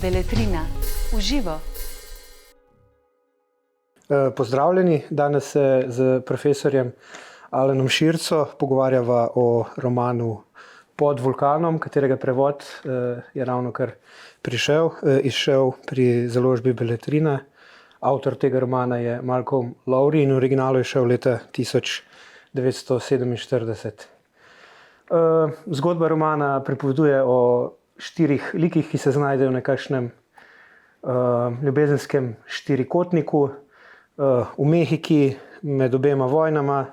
Beletrina v živo. Pozdravljeni, danes se z profesorjem Alanom Širco pogovarjava o romanu Pod vulkanom, katerega prevod je ravnokar izšel pri založbi Beletrina. Avtor tega romana je Malcolm Lowry in v originalu je šel leta 1947. Zgodba romana pripoveduje o 4 likih, ki se znajdejo v nekakšnem ljubezenskem štirikotniku v Mehiki med obema vojnama.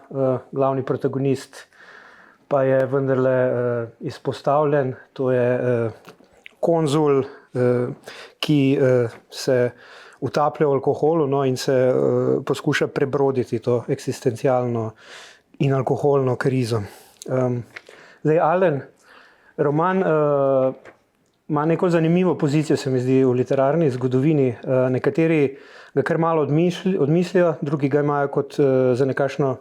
Glavni protagonist pa je vendarle izpostavljen, to je konzul, ki se utaplja v alkoholu, in se poskuša prebroditi to eksistencialno in alkoholno krizo. Zdaj, Alan, roman ima neko zanimivo pozicijo, se mi zdi, v literarni zgodovini. Nekateri ga kar malo odmislijo, drugi ga imajo kot za nekakšno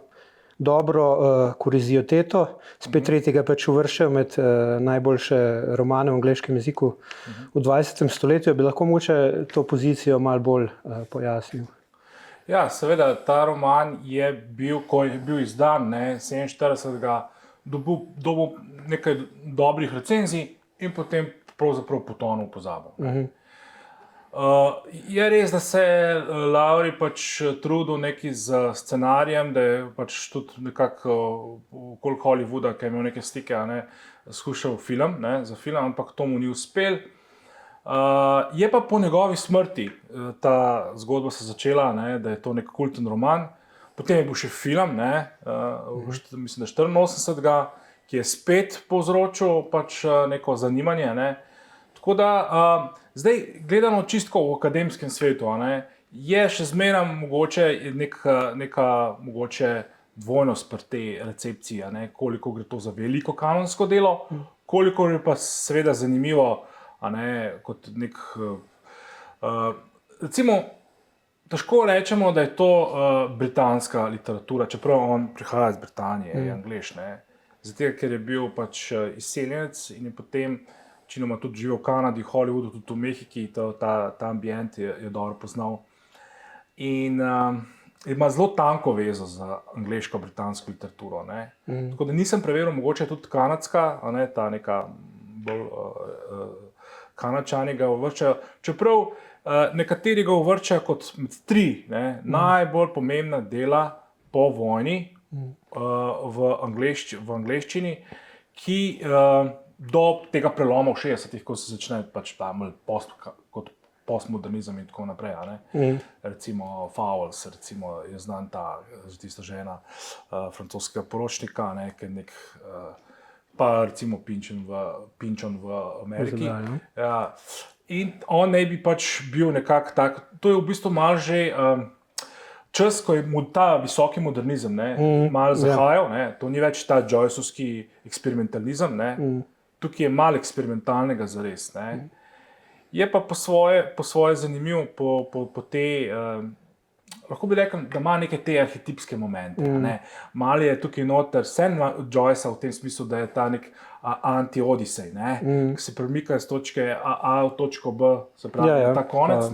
dobro kurioziteto, spet tretji ga pač uvrščajo med najboljše romane v angleškem jeziku v 20. stoletju. Bi lahko mogoče to pozicijo malo bolj pojasnil? Ja, seveda, ta roman je bil, ko je bil izdan, 47. dobil nekaj dobrih recenzij in potem pravzaprav potonil v pozabo. Je res, da se je Lowry pač trudil nekaj z scenarijem, da je pač tudi nekako okoli Hollywooda, ki je imel neke stike, skušal za film, ampak to mu ni uspel. Je pa po njegovi smrti ta zgodba se začela, da je to nek kulten roman. Potem je bil še film, mislim, da 84. ki je spet povzročil pač neko zanimanje. Tako da zdaj, gledano čisto v akademskem svetu, je še zmeraj mogoče neka mogoče dvojnost pri tej recepciji, koliko gre to za veliko kanonsko delo, koliko je pa seveda zanimivo, kot nek, recimo, težko rečemo, da je to britanska literatura, čeprav on prihaja iz Britanije, je Anglež, zato ker je bil pač izseljenec in je potem večinoma tudi živel v Kanadi, Hollywoodu, tudi v Mehiki, ta ambient je dobro poznal. In ima zelo tanko vezo za angleško-britansko literaturo. Tako da nisem preveril, mogoče tudi kanadska, ta neka bolj Kanadčani ga uvrščajo. Čeprav nekateri ga uvrščajo kot med 3 najbolj pomembna dela po vojni v angleščini, ki do tega preloma v 60-ih, ko se začne pač kot postmodernizem in tako naprej. Recimo Fowles, recimo je znan tista žena francoskega poročnika, pa recimo Pynchon v Ameriki. Ja. In on naj bi pač bil nekako tak, to je v bistvu malo že čas, ko je ta visoki modernizem malo zahajal, to ni več ta Joyceovski eksperimentalizem, tukaj je malo eksperimentalnega zares. Je pa po svoje zanimivo, po te, lahko bi rekel, da ima neke te arhetipske momente. Malo je tukaj noter, sen Joycea v tem smislu, da je ta nek anti-odisej, ki se premika iz točke A v točko B, se pravi, ta konec.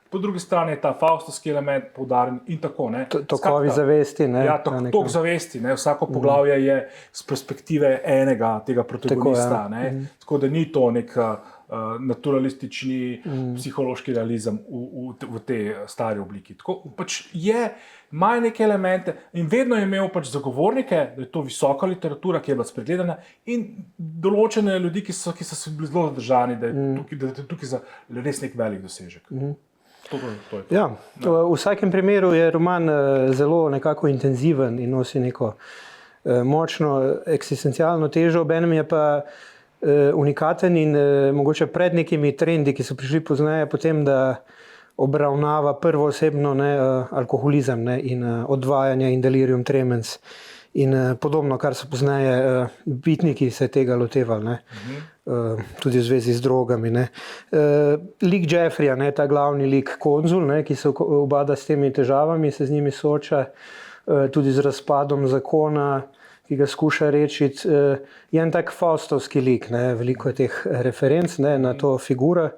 Po drugi strani je ta faustovski element poudarjen in tako. Tokovi zavesti. Ja, tok zavesti. Vsako poglavje je z perspektive enega tega protagonista. Tako da ni to nek naturalistični psihološki realizem v tej stari obliki. Tako pač ima neke elemente in vedno je imel pač zagovornike, da je to visoka literatura, ki je bila spregledana, in določene ljudi, ki so se bili zelo zadržani, da je tukaj za res nek velik dosežek. Ja, v vsakem primeru je roman zelo nekako intenziven in nosi neko močno eksistencialno težo, obenem je pa unikaten in mogoče pred nekimi trendi, ki so prišli pozneje, potem, da obravnava prvoosebno alkoholizem in odvajanje in delirium tremens in podobno, kar so pozneje bitniki se tega lotevali, tudi v zvezi z drogami. Lik Jeffreya, ta glavni lik konzul, ki se ubada s temi težavami, se z njimi sooča, tudi z razpadom zakona, ki ga skuša rešiti, je en tak faustovski lik, veliko je teh referenc na to figuro.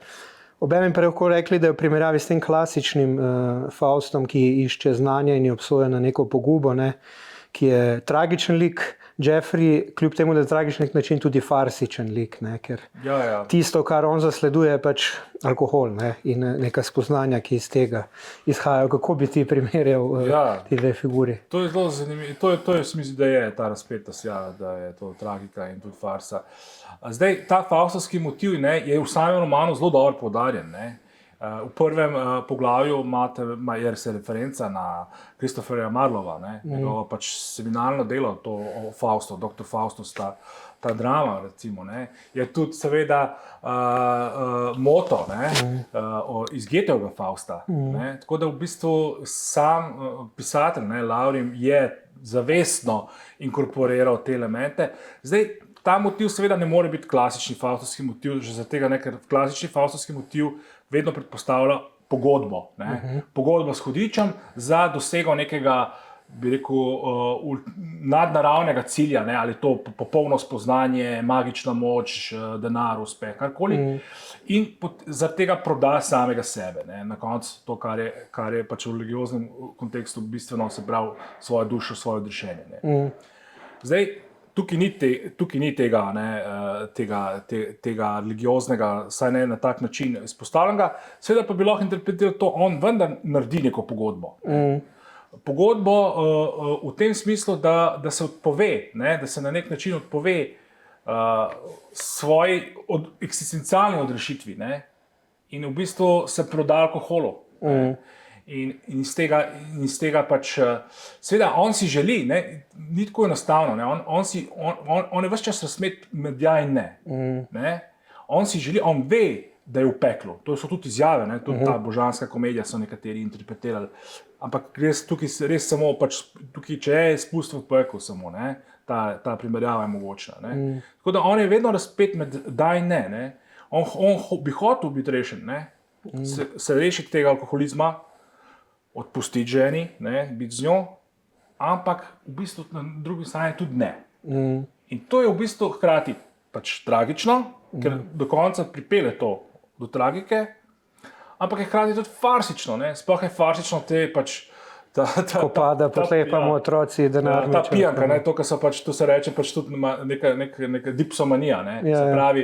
Obenem pa lahko rekli, da je v primerjavi s tem klasičnim Faustom, ki išče znanje in je obsojen na neko pogubo, ne, ki je tragičen lik, Jeffrey, kljub temu, da je tragičen način tudi farsičen lik, ne, ker tisto, kar on zasleduje, je pač alkohol, ne, in neka spoznanja, ki iz tega izhajajo. Kako bi ti primerjal ti dve figuri? To je zelo zanimivo. To je, mislim, da je ta razpetost, da je to tragika in tudi farsa. Zdaj, ta faustovski motiv, ne, je v samem romanu zelo dobro poudarjen, ne. V prvem poglavju je se referenca na Christopherja Marlova, njegovo pač seminarno delo to o Faustu, Dr. Faustus, ta drama, recimo, ne, je tudi seveda moto, ne, iz Goethevega Fausta, ne, tako da v bistvu sam pisatelj, ne, Laurin, je zavestno inkorporiral te elemente. Zdaj, ta motiv seveda ne more biti klasični faustovski motiv, že zaradi tega, ker klasični faustovski motiv vedno predpostavlja pogodbo, ne? Pogodbo s hudičem za dosego nekega, bi rekel, nadnaravnega cilja, ne? Ali to popolno spoznanje, magična moč, denar, uspeh, karkoli. In zaradi tega proda samega sebe, ne? Na koncu to, kar je pač v religioznem kontekstu bistveno, se pravi svojo dušo, svoje odrešenje, ne? Zdaj, tukaj ni tega, ne, tega religioznega, saj ne na tak način izpostavljenega, seveda pa bi lahko interpretiral to, on vendar naredi neko pogodbo. Pogodbo v tem smislu, da se odpove, ne, da se na nek način odpove svoji eksistencialni odrešitvi, ne, in v bistvu se proda alkoholu. In iz tega pač, seveda on si želi, ne, ni tako enostavno, ne, on je ves čas razmet med ja in ne, ne, on si želi, on ve, da je v peklu, to so tudi izjave, ne, tudi ta božanska komedija so nekateri interpretirali, ampak tukaj res samo, pač tukaj, če je spust v peklu samo, ne, ta primerjava je mogočna, ne, tako da on je vedno razpet med da in ne, ne, on bi hotel biti rešen, ne, se rešiti tega alkoholizma, odpustiti ženi, ne, biti z njo, ampak v bistvu na drugi strani tudi ne. In to je v bistvu hkrati pač tragično, ker do konca pripelje to do tragike, ampak je hkrati tudi farsično, ne, sploh je farsično te pač ko pada, potlepamo otroci denar. Ta pijanka, ne, to, kar so pač, to se reče pač tudi neka dipsomanija, ne, se pravi,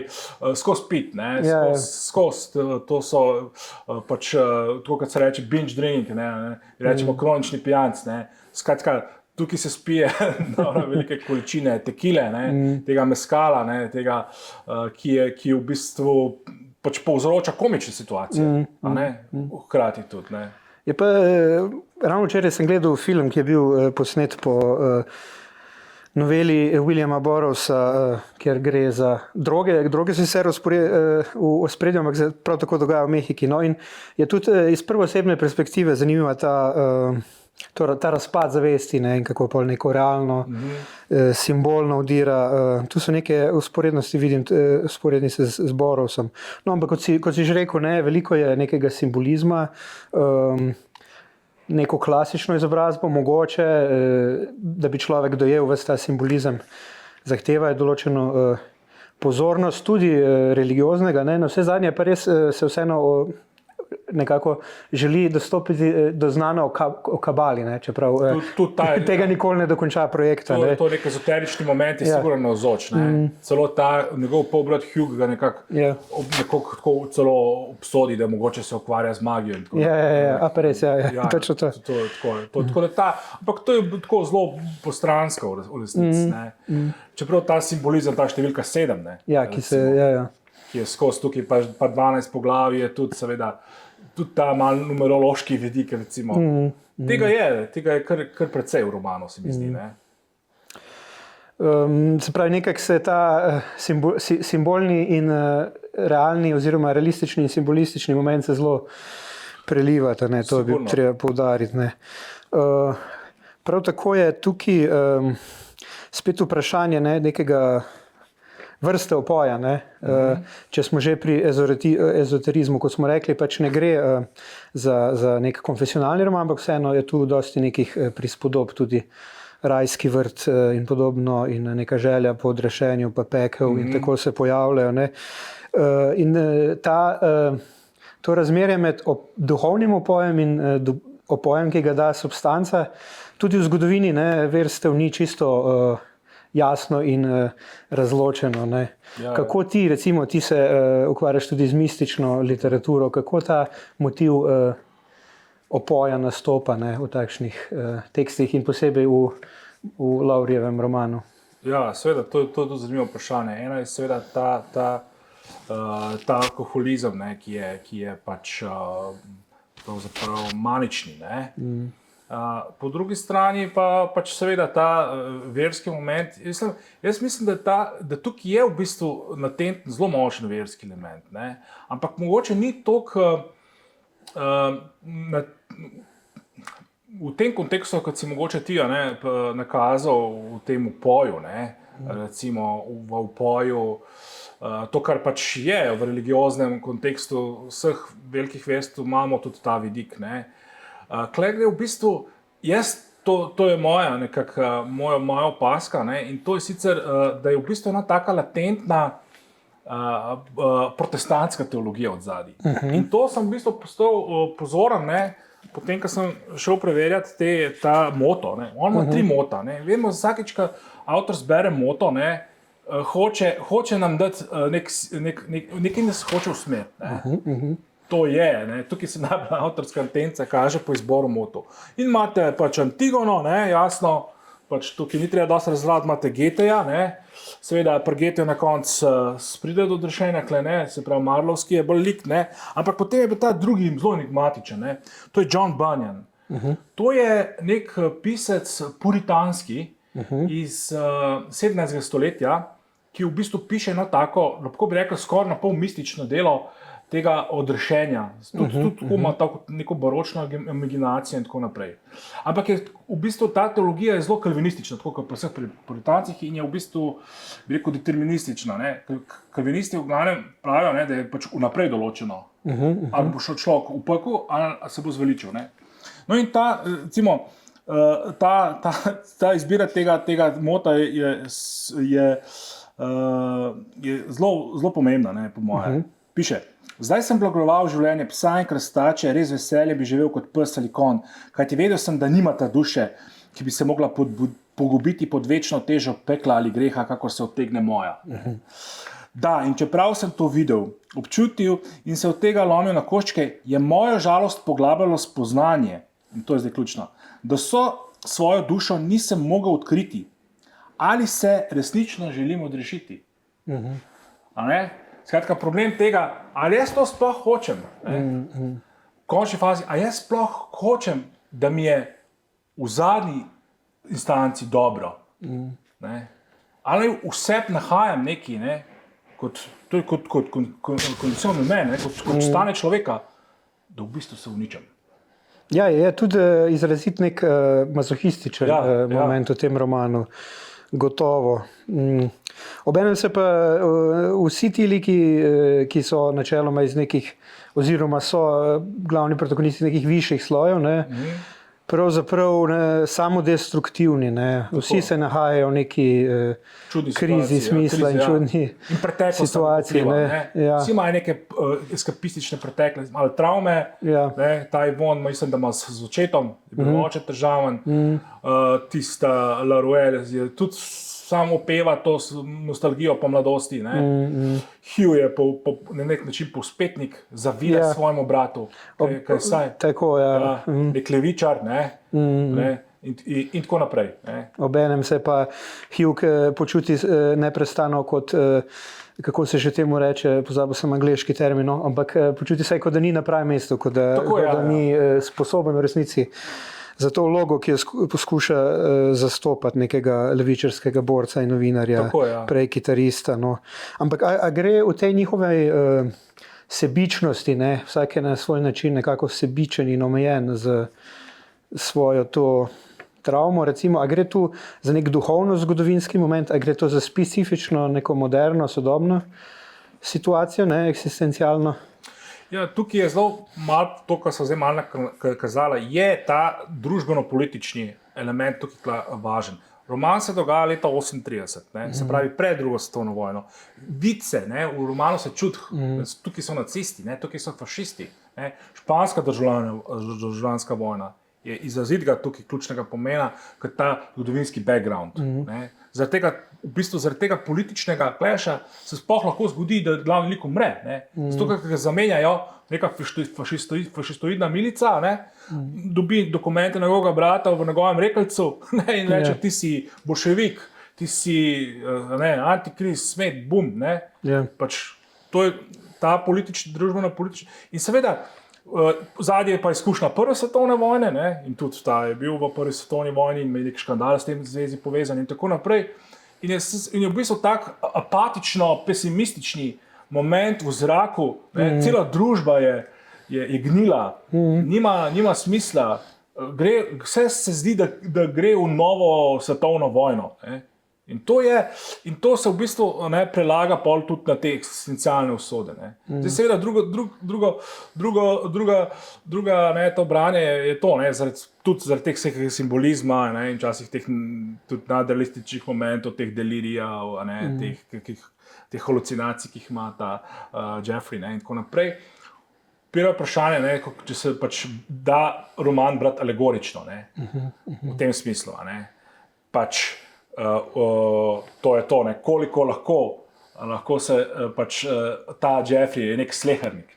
skozi pit, ne, skozi, to so pač, to, kar se reče binge drink, ne, rečemo kronični pijanc, ne, skratka, tukaj se spije velike količine tekile, ne, tega meskala, ne, tega, ki v bistvu pač povzroča komične situacije, a ne, hkrati tudi, ne. Je pa, ravno včeraj sem gledal film, ki je bil posnet po noveli Williama Burroughsa, kjer gre za droge. Droge so sicer v ospredju, ampak se prav tako dogaja v Mehiki. No, in je tudi iz prvoosebne perspektive zanimiva ta razpad zavesti, ne, in kako pa neko realno simbolno vdira. Tu so neke usporednosti, vidim, usporednice z Burroughsom. No, ampak kot si že rekel, ne, veliko je nekega simbolizma, neko klasično izobrazbo, mogoče, da bi človek dojel ves ta simbolizem, zahteva je določeno pozornost, tudi religioznega, ne, na vse zadnje pa res se vseeno nekako želi dostopiti do znanja o kabali, ne, čeprav tega nikoli ne dokonča projekta. To nek ezoterični moment je sigurno navzoč, ne. Celo ta njegov polbrat Hugh ga nekako celo obsodi, da mogoče se ukvarja z magijo. A pa res, točno to. Ampak to je tako zelo postransko v resnici, ne. Čeprav ta simbolizem, ta številka 7, ne. Ki je skozi tukaj pa 12 poglavij, je tudi seveda tudi ta malo numerološki vidik, recimo. Tega je kar precej v romanu, se mi zdi, ne. Se pravi, nekako se ta simbolni in realni oziroma realistični in simbolistični moment se zelo prelivata, ne, to bi treba poudariti, ne. Prav tako je tukaj spet vprašanje, ne, nekega vrste opoja, ne. Če smo že pri ezoterizmu, kot smo rekli, pač ne gre za nek konfesionalni roman, ampak vseeno je tu dosti nekih prispodob, tudi rajski vrt in podobno, in neka želja po odrešenju, pa pekel in tako se pojavljajo, ne. In to razmerje med duhovnim opojem in opojem, ki ga da substanca, tudi v zgodovini verstev ni čisto jasno in razločeno. Ne. Ja. Kako ti, recimo, ti se ukvarjaš tudi z mistično literaturo, kako ta motiv opoja nastopa v takšnih tekstih in posebej v Lowryjevem romanu? Ja, seveda, to je tudi zanimivo vprašanje. Eno je seveda ta alkoholizem, ki je pač pravzaprav manični. Po drugi strani pa pač seveda ta verski moment. Jaz mislim, da tukaj je v bistvu latenten zelo močen verski element. Ampak mogoče ni toliko v tem kontekstu, kot si mogoče ti nakazal v tem upoju, recimo v upoju, to, kar pač je v religioznem kontekstu vseh velikih verstev, imamo tudi ta vidik. Klej gre v bistvu, to je moja opaska, in to je sicer, da je v bistvu ena taka latentna protestantska teologija od zadaj. In to sem v bistvu postal pozoren, potem, ko sem šel preverjati ta moto. On ima 3 mota. Vemo, vsakič, ko avtor zbere moto, hoče nam dati nekaj nas hoče usmeriti. To je, tukaj se najbolj avtorska intenca kaže po izboru motov. In imate pač Antigono, jasno, pač tukaj ni treba dosti razlagati, imate Geteja, seveda pri Geteju na koncu pride do odrešenja, se pravi Marlovski je bolj lik, ampak potem je ta drugi zelo enigmatičen, to je John Bunyan. To je nek pisec puritanski iz 17. stoletja, ki v bistvu piše eno tako, lahko bi rekel, skoraj na pol mistično delo tega odrešenja, tudi ima tako neko baročno imaginacijo in tako naprej. Ampak je v bistvu ta teologija je zelo kalvinistična, tako kot pri vseh puritancih, in je v bistvu, bi rekel, deterministična. Kalvinisti v glavnem pravijo, da je pač vnaprej določeno, ali bo šel človek v pekel, ali se bo zveličil. No in ta, recimo, ta izbira tega mota je zelo pomembna, po moje. Piše: zdaj sem blagoval življenje psa in krastače, res veselje bi živel kot pes ali konj, kajti vedel sem, da nimata duše, ki bi se mogla pogubiti pod večno težo pekla ali greha, kakor se odtegne moja. Da, in čeprav sem to videl, občutil in se od tega lomil na koščke, je mojo žalost poglabljalo spoznanje, in to je zdaj ključno, da svojo dušo nisem mogel odkriti, ali se resnično želim odrešiti. Skratka, problem tega, ali jaz to sploh hočem, v končni fazi, ali jaz sploh hočem, da mi je v zadnji instanci dobro, ali vse nahajam nekaj, kot kondicion mene, kot stane človeka, da v bistvu se uničem. Ja, je tudi izrazit nek mazohističen moment v tem romanu. Gotovo. Obenem se pa vsi ti liki, ki so načeloma iz nekih, oziroma so glavni protagonisti nekih višjih slojev, pravzaprav samodestruktivni. Vsi se nahajajo v neki krizi smisla in čudni situaciji. Vsi imajo neke eskapistične pretekle, malo travme, ta Ivon, mislim, da ima z očetom, je bil oče težaven, tista Laruelle je tudi samo opeva to nostalgijo po mladosti. Hugh je na nek način povspetnik, zavira svojemu bratu. Tako, ja. Nek levičar, in tako naprej. Obenem se pa Hugh počuti neprestano kot, kako se že temu reče, pozabil sem angleški termin, ampak počuti se, kot da ni na pravem mestu, kot da ni sposoben v resnici za to vlogo, ki jo poskuša zastopati nekega levičarskega borca in novinarja, prej kitarista. Ampak a gre v tej njihovej sebičnosti, vsak je na svoj način nekako sebičen in omejen z svojo to travmo, recimo, a gre tu za nek duhovno-zgodovinski moment, a gre to za specifično, neko moderno, sodobno situacijo, eksistencialno? Ja, tukaj je zelo malo, to, kar so zdaj malo kazala, je ta družbeno-politični element tukaj važen. Roman se dogaja leta 38, ne, se pravi pred drugo svetovno vojno. Vice, ne, v romanu se čuti, tukaj so nacisti, ne, tukaj so fašisti, ne, španska državljanska vojna je izrazitega tukaj ključnega pomena, kot ta zgodovinski background. Ne. Zaradi tega političnega kleša se sploh lahko zgodi, da glavni lik umre. Zato, ker ga zamenjajo neka fašistoidna milica, ne, dobi dokumente njegovega brata v njegovem rekelcu, ne, in reče, ti si bolševik, ti si antikrist, smet, bum. Ne. Pač, to je ta družbeno-politična. In seveda, zadnje je pa izkušnja prve svetovne vojne, ne, in tudi ta je bil v prvi svetovni vojni in nek škandal s tem zvezi povezan in tako naprej. In je v bistvu tak apatično-pesimistični moment v zraku, ne, cela družba je gnila, nima smisla, vse se zdi, da gre v novo svetovno vojno. Ne. In to se v bistvu prelaga pol tudi na te eksistencialne usode. Zdaj seveda druga to branje je to, tudi zaradi teh vseh simbolizma, in včasih teh tudi nadrealističnih momentov, teh delirijev, teh halucinacij, ki jih ima ta Jeffrey, in tako naprej. Prvo vprašanje, če se pač da roman brati alegorično, v tem smislu, pač to je to, koliko lahko se pač ta Jeffrey je nek slehernik,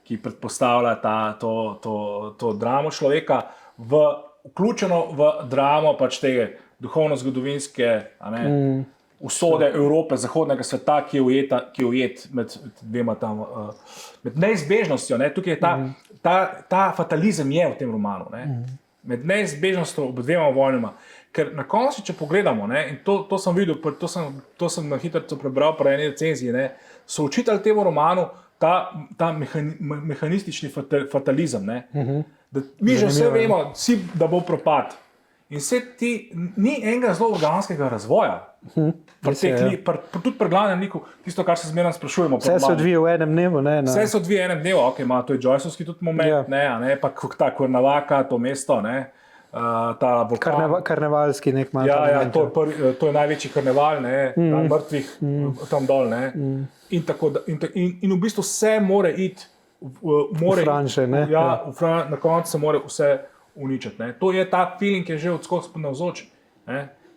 ki predpostavlja to dramo človeka, vključeno v dramo pač tega duhovno-zgodovinske usode Evrope, zahodnega sveta, ki je ujet med dvema tam, med neizbežnostjo, tukaj je ta fatalizem je v tem romanu, med neizbežnostjo ob dvema vojnama. Ker na koncu, če pogledamo, in to sem videl, to sem na hitro prebral pri eni recenziji, so učitelj temu romanu ta mehanistični fatalizem. Da mi že vse vemo, da bo propad. In ni enega zelo organskega razvoja. Tudi pri glavnem liku, tisto, kar se zmeraj sprašujemo. Vse se odvija v enem dnevu. Vse se odvija v enem dnevu, to je Joyceovski tudi moment, pa ta Cuernavaca, to mesto, ta vulkan. Karnevalski nek malo. To je največji karneval, mrtvih tam dol. In v bistvu vse mora iti v Franže. Na koncu se mora vse uničiti. To je ta feeling, ki je že odskok navzoč.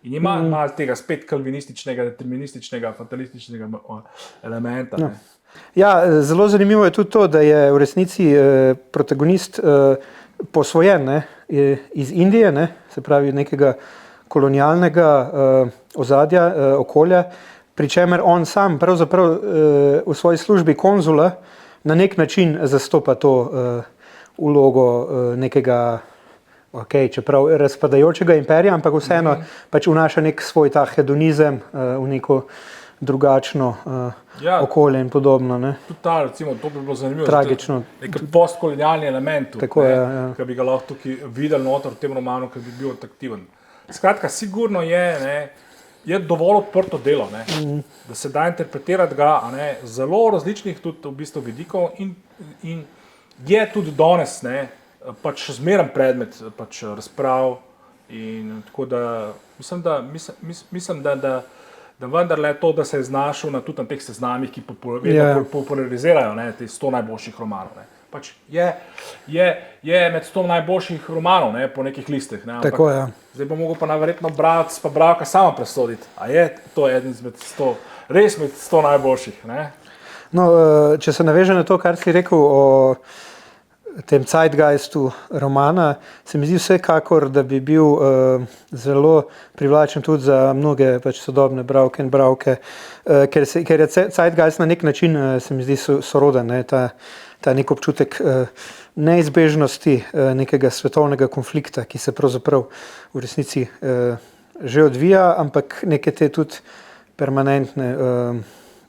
In ima malo tega spet kalvinističnega, determinističnega, fatalističnega elementa. Ja, zelo zanimivo je tudi to, da je v resnici protagonist posvojen iz Indije, se pravi nekega kolonialnega ozadja, okolja, pri čemer on sam pravzaprav v svoji službi konzula na nek način zastopa to vlogo nekega, čeprav razpadajočega imperija, ampak vseeno pač vnaša nek svoj ta hedonizem v neko drugačno okolje in podobno. Tudi ta, recimo, to bi bilo zanimivo. Tragično. Nek postkolonialni element, ki bi ga lahko tukaj videli noter v tem romanu, ki bi bil atraktiven. Skratka, sigurno je dovolj odprto delo, da se da interpretirati ga zelo različnih tudi v bistvu vidikov in je tudi danes pač zmeren predmet pač razprav in tako da mislim, da vendarle to, da se je znašel tudi na teh seznamih, ki popularizirajo te 100 najboljših romanov. Pač je med 100 najboljših romanov po nekih listih. Tako je. Zdaj bo mogel pa najverjetno bralec pa bralka sama presoditi, a je to eden izmed 100, res med 100 najboljših. No, če se naveže na to, kar si rekel o tem zeitgeistu romana, se mi zdi vsekakor, da bi bil zelo privlačen tudi za mnoge pač sodobne bralke in bralke, ker je zeitgeist na nek način, se mi zdi soroden, ta nek občutek neizbežnosti nekega svetovnega konflikta, ki se pravzaprav v resnici že odvija, ampak neke te tudi permanentne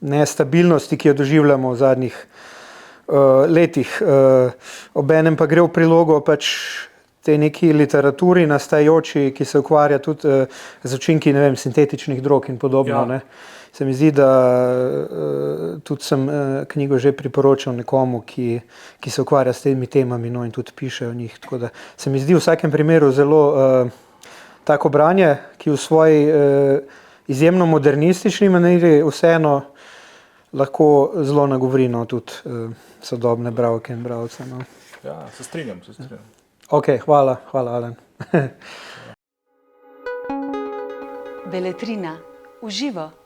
nestabilnosti, ki jo doživljamo v zadnjih letih. Obenem pa gre v prilogo pač te neki literaturi nastajajoči, ki se ukvarja tudi z učinki, sintetičnih drog in podobno. Se mi zdi, da tudi sem knjigo že priporočal nekomu, ki se ukvarja s temi temami in tudi piše o njih. Tako da se mi zdi v vsakem primeru zelo tako branje, ki v svoji izjemno modernistični maniri vseeno lahko zelo nagovori tudi sodobne bralke in bralce. No. Ja, se strinjam. Ok, hvala Alen. Beletrina. Uživo.